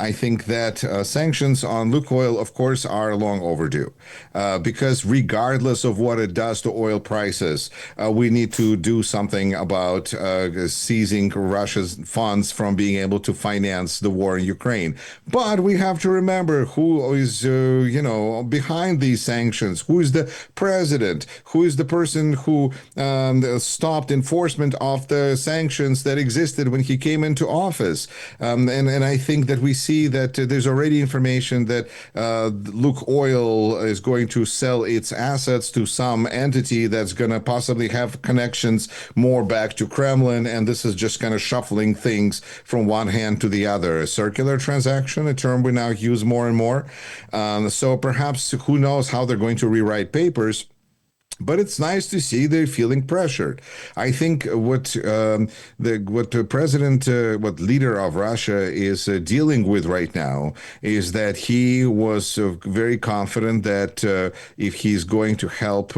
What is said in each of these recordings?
I think that sanctions on Lukoil, of course, are long overdue because regardless of what it does to oil prices, we need to do something about seizing Russia's funds from being able to finance the war in Ukraine. But we have to remember who is, behind these sanctions. Who is the president? Who is the person who stopped enforcement of the sanctions that existed when he came into office? And I think that we see that there's already information that Lukoil is going to sell its assets to some entity that's going to possibly have connections more back to Kremlin, and this is just kind of shuffling things from one hand to the other. A circular transaction, a term we now use more and more. So perhaps who knows how they're going to rewrite papers. But it's nice to see they're feeling pressured. I think what what leader of Russia is dealing with right now is that he was very confident that if he's going to help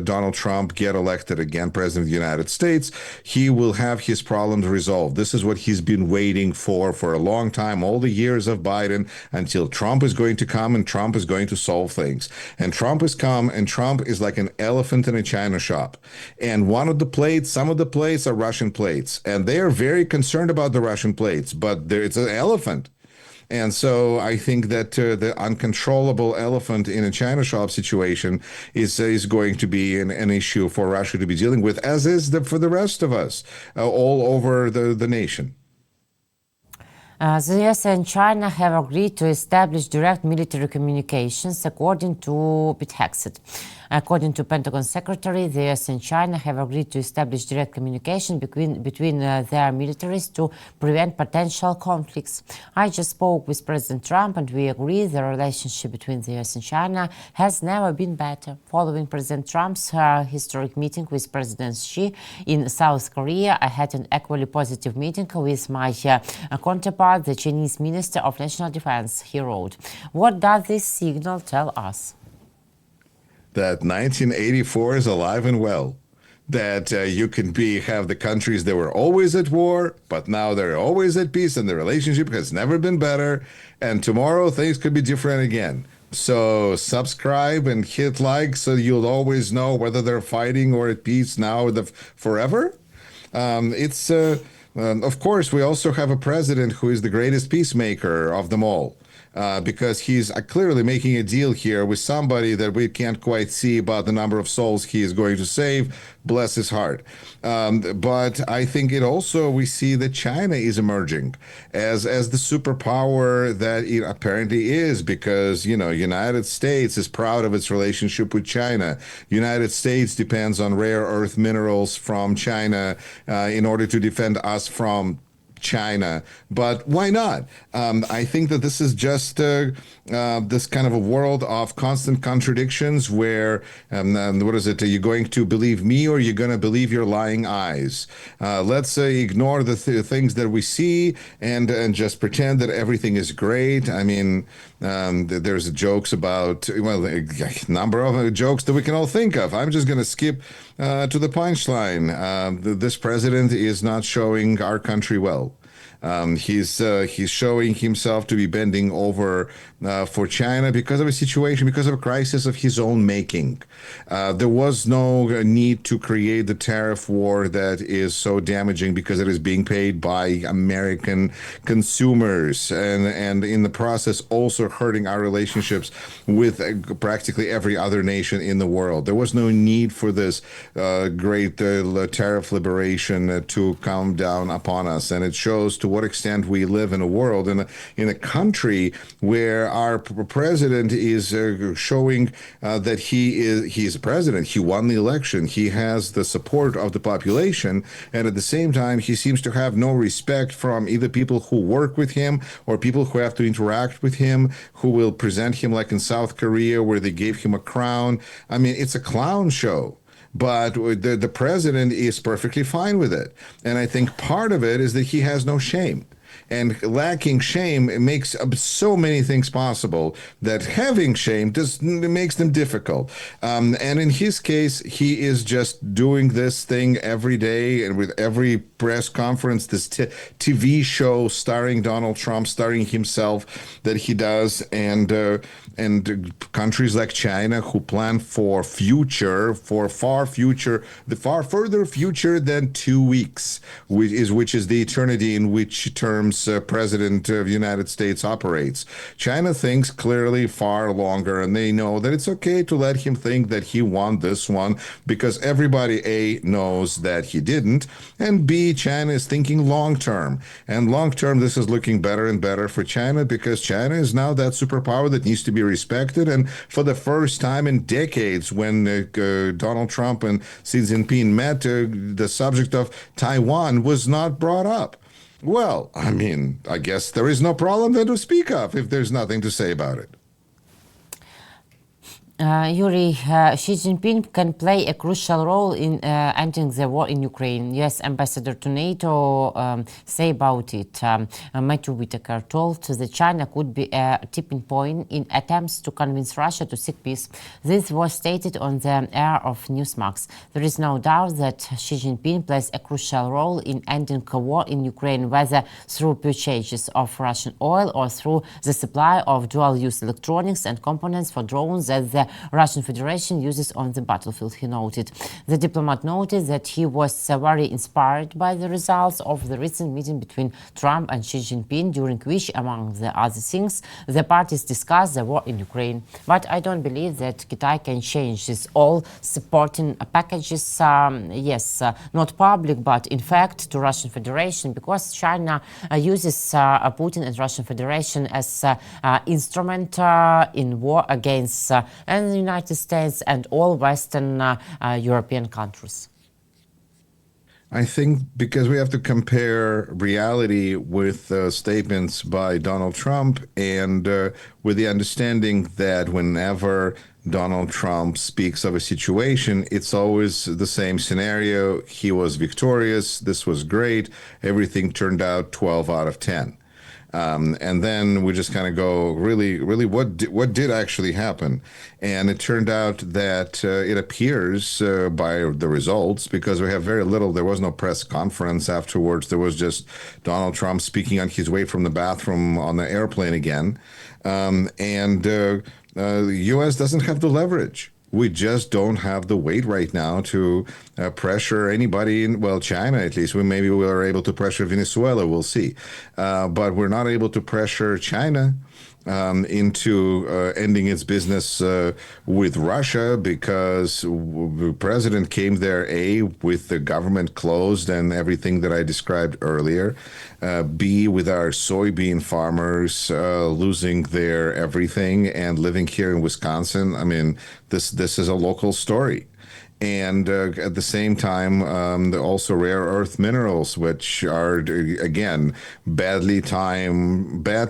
Donald Trump get elected again, president of the United States, he will have his problems resolved. This is what he's been waiting for a long time, all the years of Biden, until Trump is going to come and Trump is going to solve things. And Trump has come, and Trump is like an elephant in a china shop. And some of the plates are Russian plates. And they are very concerned about the Russian plates, but it's an elephant. And so I think that the uncontrollable elephant in a china shop situation is going to be an issue for Russia to be dealing with, as is for the rest of us all over the nation. The US and China have agreed to establish direct military communications, according to Hexet. According to Pentagon Secretary, the US and China have agreed to establish direct communication between their militaries to prevent potential conflicts. I just spoke with President Trump, and we agree the relationship between the US and China has never been better. Following President Trump's historic meeting with President Xi in South Korea, I had an equally positive meeting with my counterpart, the Chinese Minister of National Defense, he wrote. What does this signal tell us? That 1984 is alive and well. That you can have the countries that were always at war, but now they're always at peace, and the relationship has never been better. And tomorrow things could be different again. So subscribe and hit like so you'll always know whether they're fighting or at peace now or forever. Of course, we also have a president who is the greatest peacemaker of them all. Because he's clearly making a deal here with somebody that we can't quite see about the number of souls he is going to save. Bless his heart. But I think we see that China is emerging as the superpower that it apparently is, because, United States is proud of its relationship with China. United States depends on rare earth minerals from China in order to defend us from China, but why not? I think that this is just this kind of a world of constant contradictions where, what is it? Are you going to believe me, or are you going to believe your lying eyes? Let's ignore the things that we see and just pretend that everything is great. I mean, there's jokes about, a number of jokes that we can all think of. I'm just going to skip to the punchline. This president is not showing our country well. He's showing himself to be bending over for China because of a situation, because of a crisis of his own making. There was no need to create the tariff war that is so damaging because it is being paid by American consumers and in the process also hurting our relationships with practically every other nation in the world. There was no need for this great tariff liberation to come down upon us, and it shows to what extent we live in a world, in a country where our president is showing that he's a president. He won the election. He has the support of the population, and at the same time, he seems to have no respect from either people who work with him or people who have to interact with him, who will present him like in South Korea, where they gave him a crown. I mean, it's a clown show. But the president is perfectly fine with it. And I think part of it is that he has no shame. And lacking shame makes so many things possible that having shame makes them difficult. And in his case, he is just doing this thing every day, and with every press conference, this TV show starring Donald Trump, starring himself, that he does, and countries like China who plan for the far further future than 2 weeks, which is the eternity in which terms President of the United States operates. China thinks clearly far longer, and they know that it's okay to let him think that he won this one because everybody, A, knows that he didn't, and B, China is thinking long term. And long term, this is looking better and better for China because China is now that superpower that needs to be respected. And for the first time in decades, when Donald Trump and Xi Jinping met, the subject of Taiwan was not brought up. Well, I mean, I guess there is no problem then to speak of if there's nothing to say about it. Yuri, Xi Jinping can play a crucial role in ending the war in Ukraine. U.S. Ambassador to NATO say about it. Matthew Whitaker told that China could be a tipping point in attempts to convince Russia to seek peace. This was stated on the air of Newsmax. There is no doubt that Xi Jinping plays a crucial role in ending a war in Ukraine, whether through purchases of Russian oil or through the supply of dual-use electronics and components for drones that the Russian Federation uses on the battlefield, he noted. The diplomat noted that he was very inspired by the results of the recent meeting between Trump and Xi Jinping, during which, among the other things, the parties discussed the war in Ukraine. But I don't believe that Kitai can change this. All supporting packages, yes, not public, but in fact to Russian Federation, because China uses Putin and Russian Federation as instrument in war against and the United States and all Western European countries. I think because we have to compare reality with statements by Donald Trump, and with the understanding that whenever Donald Trump speaks of a situation, it's always the same scenario. He was victorious. This was great. Everything turned out 12 out of 10. And then we just kind of go, really, what did actually happen? And it turned out that it appears by the results, because we have very little, there was no press conference afterwards. There was just Donald Trump speaking on his way from the bathroom on the airplane again. The U.S. doesn't have the leverage. We just don't have the weight right now to pressure anybody in, well, China at least. Maybe we are able to pressure Venezuela, we'll see. But we're not able to pressure China into ending its business with Russia, because the president came there, A, with the government closed and everything that I described earlier, B, with our soybean farmers losing their everything and living here in Wisconsin. I mean, this is a local story. And at the same time, also rare earth minerals, which are, again, bad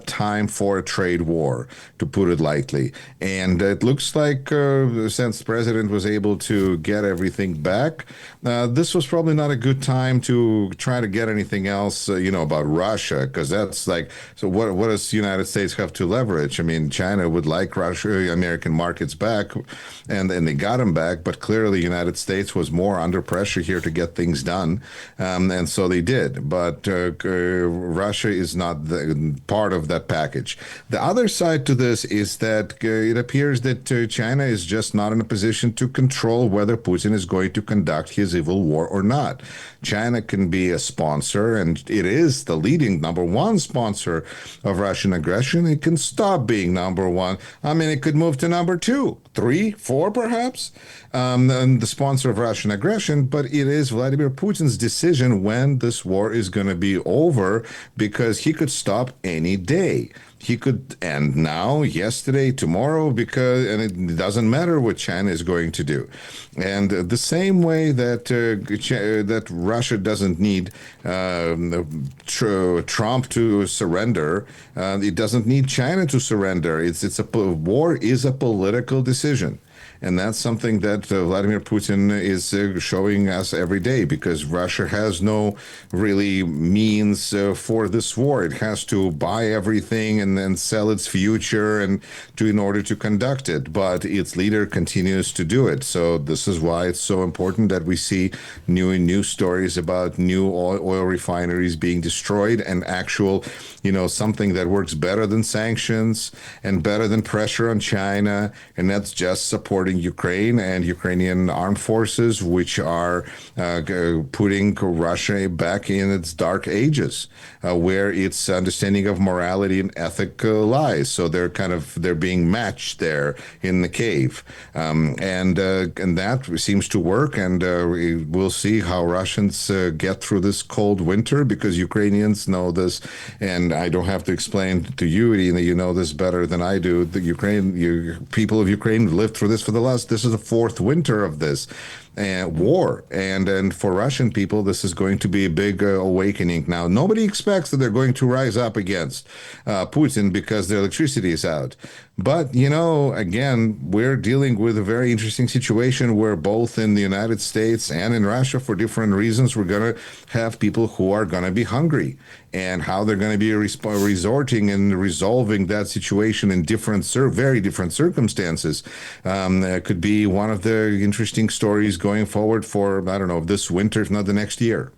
time for a trade war, to put it lightly. And it looks like since the president was able to get everything back, this was probably not a good time to try to get anything else, about Russia, because that's like, so what does the United States have to leverage? I mean, China would like Russia, American markets back, and they got them back, but clearly United States was more under pressure here to get things done, and so they did. But Russia is not part of that package. The other side to this is that it appears that China is just not in a position to control whether Putin is going to conduct his evil war or not. China can be a sponsor, and it is the leading number one sponsor of Russian aggression. It can stop being number one. I mean, it could move to number 2, 3, 4, perhaps, and the sponsor of Russian aggression. But it is Vladimir Putin's decision when this war is going to be over, because he could stop any day. He could end now, yesterday, tomorrow, and it doesn't matter what China is going to do. And the same way that that Russia doesn't need Trump to surrender, it doesn't need China to surrender. War is a political decision. And that's something that Vladimir Putin is showing us every day, because Russia has no really means for this war. It has to buy everything and then sell its future and in order to conduct it. But its leader continues to do it. So this is why it's so important that we see new stories about new oil refineries being destroyed, and actual, something that works better than sanctions and better than pressure on China, and that's just supporting Ukraine and Ukrainian armed forces, which are putting Russia back in its dark ages, where its understanding of morality and ethic lies. So they're being matched there in the cave, and that seems to work. And we'll see how Russians get through this cold winter, because Ukrainians know this, and I don't have to explain to you, Iryna, you know this better than I do. The people of Ukraine lived through this this is the fourth winter of this war, and for Russian people, this is going to be a big awakening. Now, nobody expects that they're going to rise up against Putin because their electricity is out. But, again, we're dealing with a very interesting situation where both in the United States and in Russia, for different reasons, we're going to have people who are going to be hungry, and how they're going to be resorting and resolving that situation in very different circumstances could be one of the interesting stories going forward for, I don't know, this winter, if not the next year.